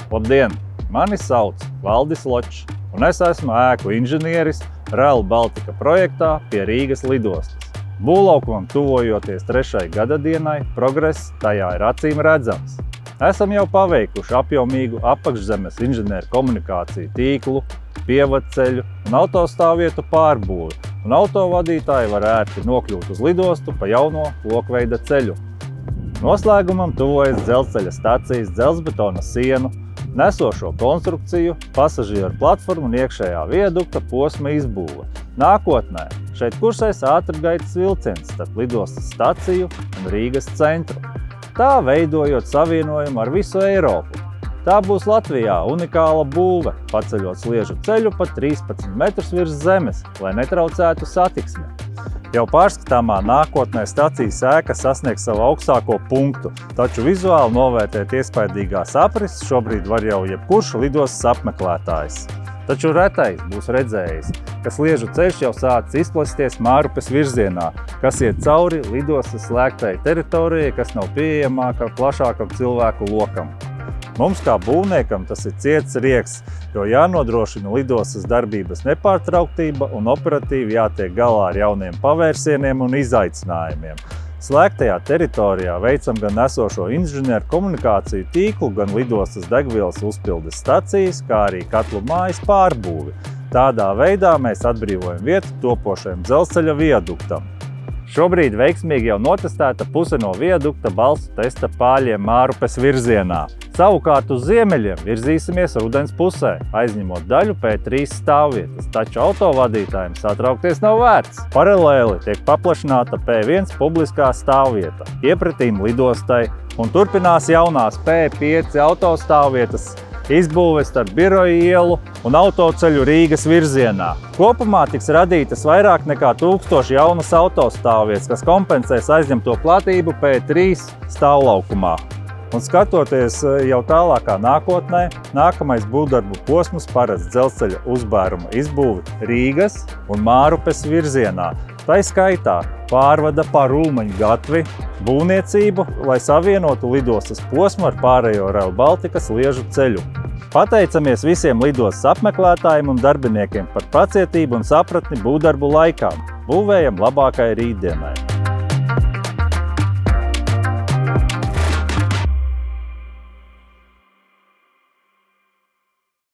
Labdien! Mani sauc Valdis Ločs, un es esmu ēku inženieris Rail Baltica projektā pie Rīgas lidostas. Būvlaukumam tuvojoties 3. gadadienai, progress tajā ir acīm redzams. Esam jau paveikuši apjomīgu apakšzemes inženieru komunikāciju tīklu, pievadceļu un autostāvvietu pārbūvi, un autovadītāji var ērti nokļūt uz lidostu pa jauno lokveida ceļu. Noslēgumam tuvojas dzelzceļa stacijas dzelzbetona sienu, nesošo konstrukciju, pasažieru platformu un iekšējā viadukta posma izbūve. Nākotnē šeit kursēs ātrgaitas vilciens starp lidostas staciju un Rīgas centru, tā veidojot savienojumu ar visu Eiropu. Tā būs Latvijā unikāla būve, paceļot sliežu ceļu pat 13 metrus virs zemes, lai netraucētu satiksmi. Jau pārskatāmā nākotnē stacijas ēka sasniegs savu augstāko punktu, taču vizuāli novērtēt iespaidīgās aprises šobrīd var jau jebkurš lidostas apmeklētājs. Taču retais būs redzējis, ka sliežu ceļš jau sācis izplasties Mārupes virzienā, kas iet cauri lidostas slēgtai teritorijai, kas nav pieejamāka plašākam cilvēku lokam. Mums kā būvniekam tas ir ciets rieks, jo jānodrošina lidostas darbības nepārtrauktība un operatīvi jātiek galā ar jauniem pavērsieniem un izaicinājumiem. Slēgtajā teritorijā veicam gan esošo inženieru komunikāciju tīklu, gan lidostas degvielas uzpildes stacijas, kā arī katlu mājas pārbūvi. Tādā veidā mēs atbrīvojam vietu topošajam dzelzceļa viaduktam. Šobrīd veiksmīgi jau notestēta puse no viadukta balstu testa pāļiem Mārupes virzienā. Savukārt uz ziemeļiem virzīsimies rudens pusē, aizņemot daļu P3 stāvvietas, taču autovadītājiem satraukties nav vērts. Paralēli tiek paplašināta P1 publiskā stāvvieta iepratīm lidostai un turpinās jaunās P5 autostāvvietas izbūves starp Biroja ielu un autoceļu Rīgas virzienā. Kopumā tiks radītas vairāk nekā 1000 jaunas autostāvvietas, kas kompensēs aizņemto platību P3 stāvlaukumā. Un skatoties jau tālākā nākotnē, nākamais būvdarbu posms paredz dzelzceļa uzbēruma izbūvi Rīgas un Mārupes virzienā. Tai skaitā pārvada par Ulmaņu gatvi būvniecību, lai savienotu lidostas posmu ar pārējo Rail Baltica sliežu ceļu. Pateicamies visiem lidostas apmeklētājiem un darbiniekiem par pacietību un sapratni būvdarbu laikā. Būvējam labākai rītdienai!